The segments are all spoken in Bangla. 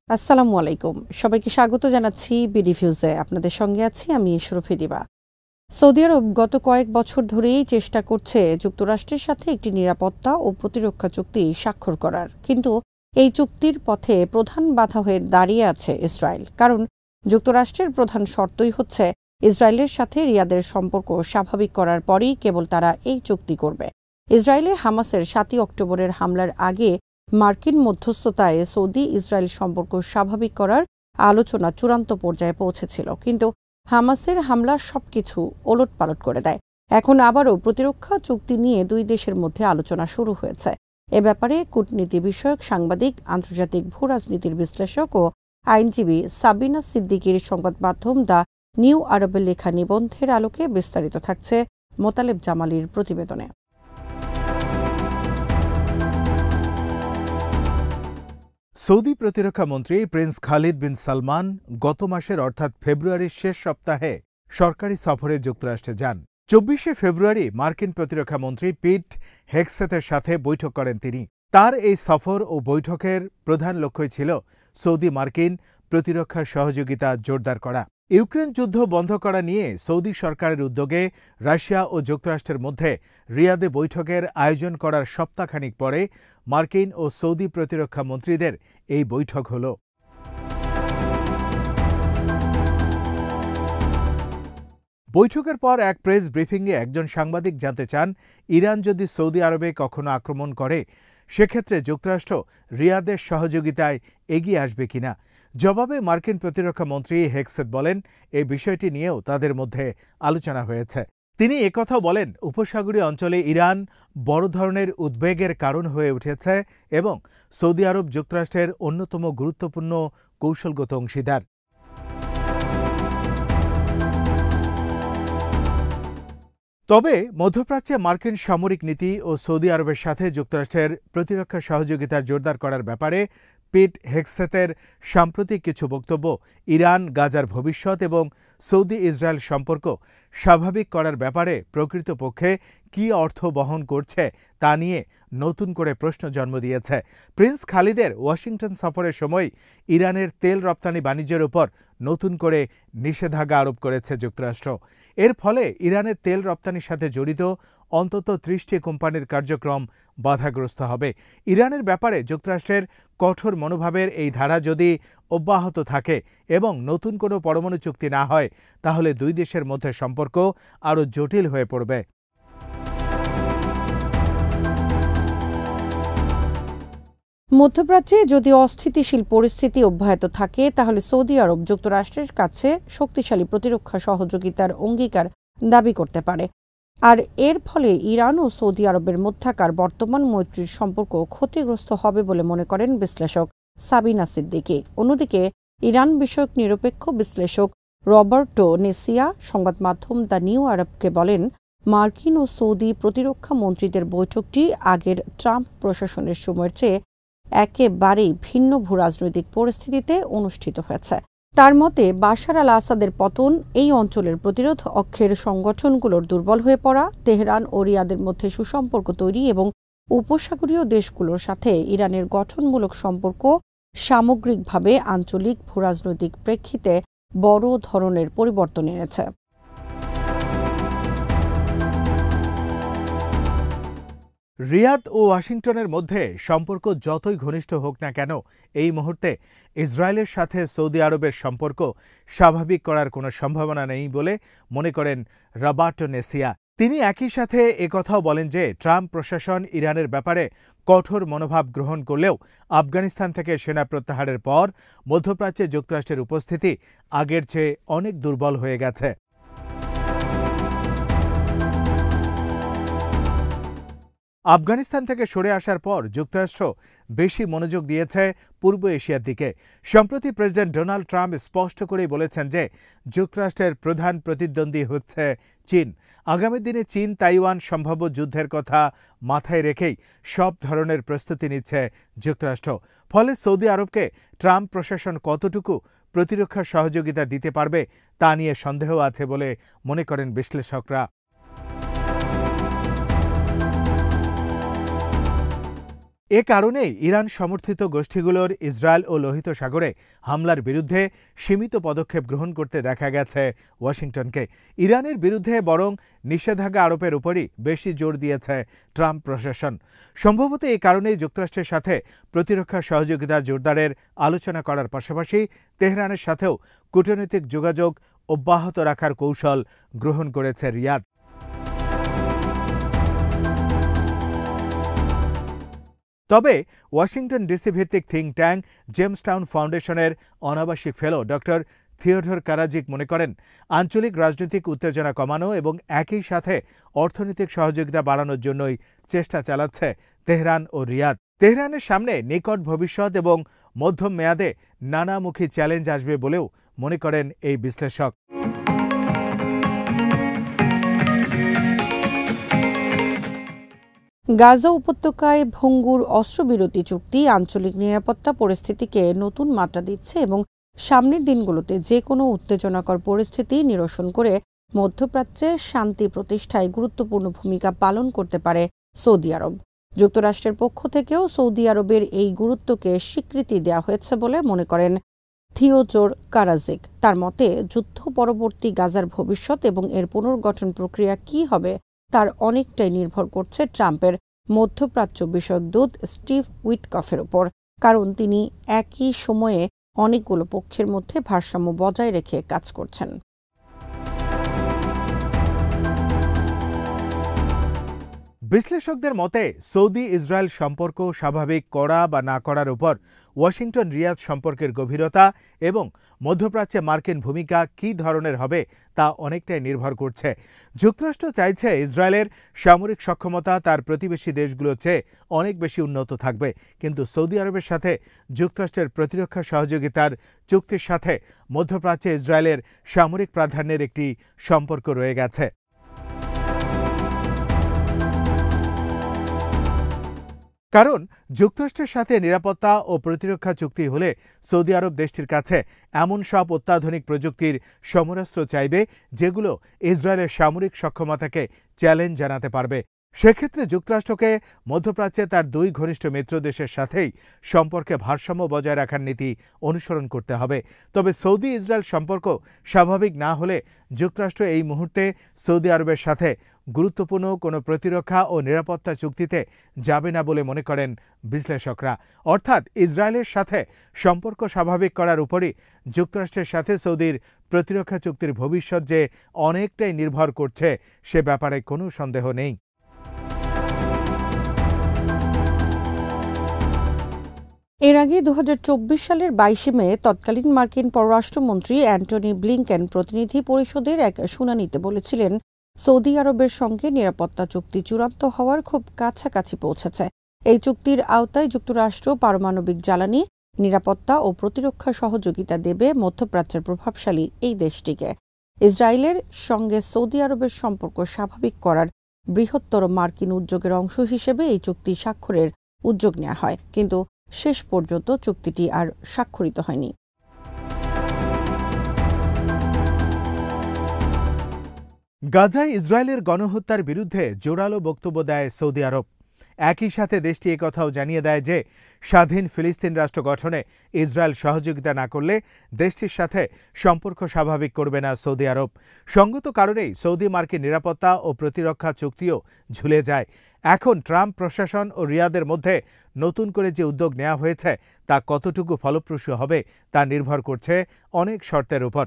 আসসালামু আলাইকুম। সবাইকে স্বাগত জানাচ্ছি বিডিভিউজে। আপনাদের সঙ্গে আছি আমি শরফি দিবা। সৌদি আরব গত কয়েক বছর ধরেই চেষ্টা করছে যুক্তরাষ্ট্রের সাথে একটি নিরাপত্তা ও প্রতিরক্ষা চুক্তি স্বাক্ষর করার, কিন্তু এই চুক্তির পথে প্রধান বাধা হয়ে দাঁড়িয়ে আছে ইসরায়েল। কারণ যুক্তরাষ্ট্রের প্রধান শর্তই হচ্ছে ইসরায়েলের সাথে রিয়াদের সম্পর্ক স্বাভাবিক করার পরই কেবল তারা এই চুক্তি করবে। ইসরায়েলে হামাসের ৭ই অক্টোবরের হামলার আগে মার্কিন মধ্যস্থতায় সৌদি ইসরায়েল সম্পর্ক স্বাভাবিক করার আলোচনা চূড়ান্ত পর্যায়ে পৌঁছেছিল, কিন্তু হামাসের হামলা সবকিছু ওলটপালট করে দেয়। এখন আবারও প্রতিরক্ষা চুক্তি নিয়ে দুই দেশের মধ্যে আলোচনা শুরু হয়েছে। এ ব্যাপারে কূটনীতি বিষয়ক সাংবাদিক, আন্তর্জাতিক ভূরাজনীতির বিশ্লেষক ও আইনজীবী সাবিনা সিদ্দিকীর সংবাদ মাধ্যম দ্য নিউ আরবের লেখা নিবন্ধের আলোকে বিস্তারিত থাকছে মোতালেব জামালির প্রতিবেদনে। সৌদি প্রতিরক্ষা মন্ত্রী প্রিন্স খালিদ বিন সালমান গত মাসের অর্থাৎ ফেব্রুয়ারির শেষ সপ্তাহে সরকারি সফরে যুক্তরাষ্ট্রে যান। ২৪শে ফেব্রুয়ারি মার্কিন প্রতিরক্ষা মন্ত্রী পিট হেগসেথের সাথে বৈঠক করেন তিনি। তার এই সফর ও বৈঠকের প্রধান লক্ষ্যই ছিল সৌদি মার্কিন প্রতিরক্ষা সহযোগিতা জোরদার করা। ইউক্রেন যুদ্ধ বন্ধ করা নিয়ে সৌদি সরকারের উদ্যোগে রাশিয়া ও যুক্তরাষ্ট্রের মধ্যে রিয়াদে বৈঠকের আয়োজন করার সপ্তাহখানিক পরে মার্কিন ও সৌদি প্রতিরক্ষা মন্ত্রীদের এই বৈঠক হল। বৈঠকের পর এক প্রেস ব্রিফিংয়ে একজন সাংবাদিক জানতে চান, ইরান যদি সৌদি আরবে কখনো আক্রমণ করে সেক্ষেত্রে যুক্তরাষ্ট্র রিয়াদের সহযোগিতায় এগিয়ে আসবে কিনা। জবাবে মার্কিন প্রতিরক্ষা মন্ত্রী হেগসেথ বলেন, এই বিষয়টি নিয়েও তাদের মধ্যে আলোচনা হয়েছে। তিনি একথাও বলেন, উপসাগরীয় অঞ্চলে ইরান বড় ধরনের উদ্বেগের কারণ হয়ে উঠেছে এবং সৌদি আরব যুক্তরাষ্ট্রের অন্যতম গুরুত্বপূর্ণ কৌশলগত অংশীদার। তবে মধ্যপ্রাচ্যে মার্কিন সামরিক নীতি ও সৌদি আরবের সাথে যুক্তরাষ্ট্রের প্রতিরক্ষা সহযোগিতা জোরদার করার ব্যাপারে পিট হেগসেথের সাম্প্রতিক কিছু বক্তব্য ইরান, গাজার ভবিষ্যৎ এবং সৌদি ইসরায়েল সম্পর্ক স্বাভাবিক করার ব্যাপারে প্রকৃতপক্ষে কী অর্থ বহন করছে তা নিয়ে নতুন করে প্রশ্ন জন্ম দিয়েছে। প্রিন্স খালিদের ওয়াশিংটন সফরের সময় ইরানের তেল রপ্তানি বাণিজ্যের উপর নতুন করে নিষেধাজ্ঞা আরোপ করেছে যুক্তরাষ্ট্র। এর ফলে ইরানের তেল রপ্তানির সাথে জড়িত অন্তত ৩০টি কোম্পানির কার্যক্রম বাধাগ্রস্ত হবে। ইরানের ব্যাপারে যুক্তরাষ্ট্রের কঠোর মনোভাবের এই ধারা যদি অব্যাহত থাকে এবং নতুন কোনো পরমাণু চুক্তি না হয়, তাহলে দুই দেশের মধ্যে সম্পর্ক আরও জটিল হয়ে পড়বে। মধ্যপ্রাচ্যে যদি অস্থিতিশীল পরিস্থিতি অব্যাহত থাকে, তাহলে সৌদি আরব যুক্তরাষ্ট্রের কাছে শক্তিশালী প্রতিরক্ষা সহযোগিতার অঙ্গীকার দাবি করতে পারে, আর এর ফলে ইরান ও সৌদি আরবের মধ্যকার বর্তমান মৈত্রীর সম্পর্ক ক্ষতিগ্রস্ত হবে বলে মনে করেন বিশ্লেষক সাবিনা সিদ্দিকী। অন্যদিকে ইরান বিষয়ক নিরপেক্ষ বিশ্লেষক রবার্টো নেসিয়া সংবাদ মাধ্যম দ্য নিউ আরবকে বলেন, মার্কিন ও সৌদি প্রতিরক্ষা মন্ত্রীদের বৈঠকটি আগের ট্রাম্প প্রশাসনের সময়ের চেয়ে একেবারেই ভিন্ন ভূরাজনৈতিক পরিস্থিতিতে অনুষ্ঠিত হয়েছে। তার মতে, বাশার আল আসাদের পতন, এই অঞ্চলের প্রতিরোধ অক্ষের সংগঠনগুলোর দুর্বল হয়ে পড়া, তেহরান ও রিয়াদের মধ্যে সুসম্পর্ক তৈরি এবং উপসাগরীয় দেশগুলোর সাথে ইরানের গঠনমূলক সম্পর্ক সামগ্রিকভাবে আঞ্চলিক ভূরাজনৈতিক প্রেক্ষিতে বড় ধরনের পরিবর্তন এনেছে। রিয়াদ ও ওয়াশিংটনের মধ্যে সম্পর্ক যতই ঘনিষ্ঠ হোক না কেন, এই মুহূর্তে ইসরায়েলের সাথে সৌদি আরবের সম্পর্ক স্বাভাবিক করার কোনো সম্ভাবনা নেই বলে মনে করেন রবার্টো নেসিয়া। তিনি একই সাথে একথাও বলেন যে ট্রাম্প প্রশাসন ইরানের ব্যাপারে কঠোর মনোভাব গ্রহণ করলেও আফগানিস্তান থেকে সেনা প্রত্যাহারের পর মধ্যপ্রাচ্যে যুক্তরাষ্ট্রের উপস্থিতি আগের চেয়ে অনেক দুর্বল হয়ে গেছে। আফগানিস্তান থেকে সরে আসার পর যুক্তরাষ্ট্র বেশি মনোযোগ দিয়েছে পূর্ব এশিয়ার দিকে। সম্প্রতি প্রেসিডেন্ট ডোনাল্ড ট্রাম্প স্পষ্ট করেই বলেছেন যে যুক্তরাষ্ট্রের প্রধান প্রতিদ্বন্দ্বী হচ্ছে চীন। আগামী দিনে চীন তাইওয়ান সম্ভাব্য যুদ্ধের কথা মাথায় রেখেই সব ধরনের প্রস্তুতি নিচ্ছে যুক্তরাষ্ট্র। ফলে সৌদি আরবকে ট্রাম্প প্রশাসন কতটুকু প্রতিরক্ষা সহযোগিতা দিতে পারবে তা নিয়ে সন্দেহ আছে বলে মনে করেন বিশ্লেষকরা। এ কারণেই ইরান সমর্থিত গোষ্ঠীগুলোর ইসরায়েল ও লোহিত সাগরে হামলার বিরুদ্ধে সীমিত পদক্ষেপ গ্রহণ করতে দেখা গেছে ওয়াশিংটনকে। ইরানের বিরুদ্ধে বরং নিষেধাজ্ঞা আরোপের উপরই বেশি জোর দিয়েছে ট্রাম্প প্রশাসন। সম্ভবত এই কারণেই যুক্তরাষ্ট্রের সাথে প্রতিরক্ষা সহযোগিতা জোরদারের আলোচনা করার পাশাপাশি তেহরানের সাথেও কূটনৈতিক যোগাযোগ অব্যাহত রাখার কৌশল গ্রহণ করেছে রিয়াদ। তবে ওয়াশিংটন ডিসি ভিত্তিক থিঙ্ক ট্যাঙ্ক জেমসটাউন ফাউন্ডেশনের অনাবাসিক ফেলো ডক্টর থিওডর কারাজিক মনে করেন, আঞ্চলিক রাজনৈতিক উত্তেজনা কমানো এবং একই সাথে অর্থনৈতিক সহযোগিতা বাড়ানোর জন্যই চেষ্টা চালাচ্ছে তেহরান ও রিয়াদ। তেহরানের সামনে নিকট ভবিষ্যৎ এবং মধ্যম মেয়াদে নানামুখী চ্যালেঞ্জ আসবে বলেও মনে করেন এই বিশ্লেষক। গাজা উপত্যকায় ভঙ্গুর অস্ত্রবিরতি চুক্তি আঞ্চলিক নিরাপত্তা পরিস্থিতিকে নতুন মাত্রা দিচ্ছে এবং সামনের দিনগুলোতে যে কোনো উত্তেজনাকর পরিস্থিতি নিরসন করে মধ্যপ্রাচ্যে শান্তি প্রতিষ্ঠায় গুরুত্বপূর্ণ ভূমিকা পালন করতে পারে সৌদি আরব। যুক্তরাষ্ট্রের পক্ষ থেকেও সৌদি আরবের এই গুরুত্বকে স্বীকৃতি দেওয়া হয়েছে বলে মনে করেন থিওডর কারাজিক। তার মতে, যুদ্ধ পরবর্তী গাজার ভবিষ্যৎ এবং এর পুনর্গঠন প্রক্রিয়া কী হবে তার অনেকটাই নির্ভর করছে ট্রাম্পের মধ্যপ্রাচ্য বিষয়ক দূত স্টিভ উইটকফের ওপর, কারণ তিনি একই সময়ে অনেকগুলো পক্ষের মধ্যে ভারসাম্য বজায় রেখে কাজ করছেন। বিশ্লেষকদের মতে সৌদি ইসরায়েল সম্পর্ক স্বাভাবিক করা বা না করার উপর ওয়াশিংটন রিয়াদ সম্পর্কের গভীরতা এবং মধ্যপ্রাচ্যে মার্কিন ভূমিকা কী ধরনের হবে তা অনেকটাই নির্ভর করছে। যুক্তরাষ্ট্র চাইছে ইসরায়েলের সামরিক সক্ষমতা তার প্রতিবেশী দেশগুলোর চেয়ে অনেক বেশি উন্নত থাকবে, কিন্তু সৌদি আরবের সাথে যুক্তরাষ্ট্রের প্রতিরক্ষা সহযোগিতার চুক্তির সাথে মধ্যপ্রাচ্যে ইসরায়েলের সামরিক প্রাধান্যের একটি সম্পর্ক রয়ে গেছে। কারণ যুক্তরাষ্ট্রের সাথে নিরাপত্তা ও প্রতিরক্ষা চুক্তি হলে সৌদি আরব দেশটির কাছে এমন সব অত্যাধুনিক প্রযুক্তির সমরাস্ত্র চাইবে যেগুলো ইসরায়েলের সামরিক সক্ষমতাকে চ্যালেঞ্জ জানাতে পারবে। সেক্ষেত্রে যুক্তরাষ্ট্রকে মধ্যপ্রাচ্যে তার দুই ঘনিষ্ঠ মিত্র দেশের সাথেই সম্পর্কে ভারসাম্য বজায় রাখার নীতি অনুসরণ করতে হবে। তবে সৌদি ইসরায়েল সম্পর্ক স্বাভাবিক না হলে যুক্তরাষ্ট্র এই মুহূর্তে সৌদি আরবের সাথে গুরুত্বপূর্ণ কোনো প্রতিরক্ষা ও নিরাপত্তা চুক্তিতে যাবে না বলে মনে করেন বিশ্লেষকরা। অর্থাৎ ইসরায়েলের সাথে সম্পর্ক স্বাভাবিক করার উপরই যুক্তরাষ্ট্রের সাথে সৌদির প্রতিরক্ষা চুক্তির ভবিষ্যৎ যে অনেকটাই নির্ভর করছে সে ব্যাপারে কোনো সন্দেহ নেই। এর আগে 2024 সালের 22 মে তৎকালীন মার্কিন পররাষ্ট্রমন্ত্রী অ্যান্টনি ব্লিংকেন প্রতিনিধি পরিষদের এক শুনানিতে বলেছিলেন, সৌদি আরবের সঙ্গে নিরাপত্তা চুক্তি চূড়ান্ত হওয়ার খুব কাছাকাছি পৌঁছেছে। এই চুক্তির আওতায় যুক্তরাষ্ট্র পারমাণবিক জ্বালানি, নিরাপত্তা ও প্রতিরক্ষা সহযোগিতা দেবে মধ্যপ্রাচ্যের প্রভাবশালী এই দেশটিকে। ইসরায়েলের সঙ্গে সৌদি আরবের সম্পর্ক স্বাভাবিক করার বৃহত্তর মার্কিন উদ্যোগের অংশ হিসেবে এই চুক্তি স্বাক্ষরের উদ্যোগ নেওয়া হয়, কিন্তু শেষ পর্যন্ত চুক্তিটি আর স্বাক্ষরিত হয়নি। গাজায় ইসরায়েলের গণহত্যার বিরুদ্ধে জোরালো বক্তব্য দেয় সৌদি আরব। একই সাথে দেশটি একথাও জানিয়ে দেয় যে স্বাধীন ফিলিস্তিন রাষ্ট্র গঠনে ইসরায়েল সহযোগিতা না করলে দেশটির সাথে সম্পর্ক স্বাভাবিক করবে না সৌদি আরব। সঙ্গত কারণেই সৌদি মার্কিন নিরাপত্তা ও প্রতিরক্ষা চুক্তিও ঝুলে যায়। এখন ট্রাম্প প্রশাসন ও রিয়াদের মধ্যে নতুন করে যে উদ্যোগ নেওয়া হয়েছে তা কতটুকু ফলপ্রসূ হবে তা নির্ভর করছে অনেক শর্তের উপর।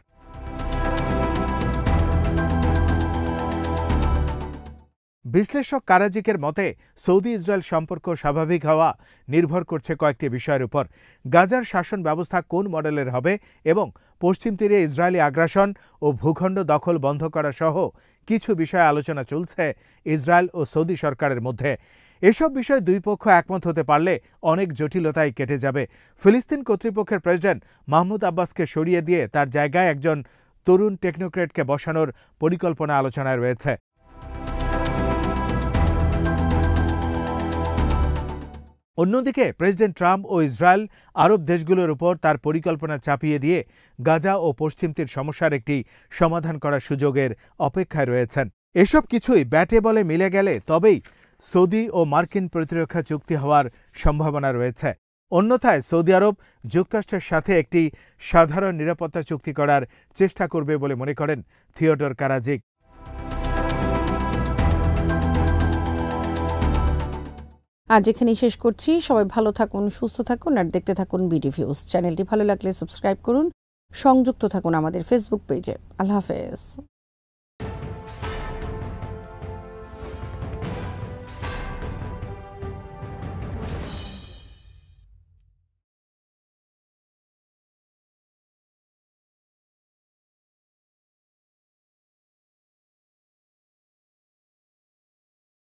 বিশ্লেষক কারাজিকের মতে সৌদি ইসরায়েল সম্পর্ক স্বাভাবিক হওয়া নির্ভর করছে কয়েকটি বিষয়ের উপর। গাজার শাসন ব্যবস্থা কোন মডেলের হবে এবং পশ্চিম তীরে ইসরায়েলি আগ্রাসন ও ভূখণ্ড দখল বন্ধ করা সহ কিছু বিষয়ে আলোচনা চলছে ইসরায়েল ও সৌদি সরকারের মধ্যে। এসব বিষয়ে দুই পক্ষ একমত হতে পারলে অনেক জটিলতাই কেটে যাবে। ফিলিস্তিন কর্তৃপক্ষের প্রেসিডেন্ট মাহমুদ আব্বাসকে সরিয়ে দিয়ে তার জায়গায় একজন তরুণ টেকনোক্রেটকে বসানোর পরিকল্পনা আলোচনায় রয়েছে। অন্যদিকে প্রেসিডেন্ট ট্রাম্প ও ইসরায়েল আরব দেশগুলোর উপর তার পরিকল্পনা চাপিয়ে দিয়ে গাজা ও পশ্চিম তীর সমস্যার একটি সমাধান করার সুযোগের অপেক্ষায় রয়েছেন। এসব কিছুই ব্যাটে বলে মিলে গেলে তবেই সৌদি ও মার্কিন প্রতিরক্ষা চুক্তি হওয়ার সম্ভাবনা রয়েছে। অন্যথায় সৌদি আরব যুক্তরাষ্ট্রের সাথে একটি সাধারণ নিরাপত্তা চুক্তি করার চেষ্টা করবে বলে মনে করেন থিওডর কারাজিক। আজ এখানেই শেষ করছি। সবাই ভালো থাকুন, সুস্থ থাকুন আর দেখতে থাকুন বিডিভিউজ। চ্যানেলটি ভালো লাগলে সাবস্ক্রাইব করুন, সংযুক্ত থাকুন আমাদের ফেসবুক পেজে। আল্লাহ হাফেজ।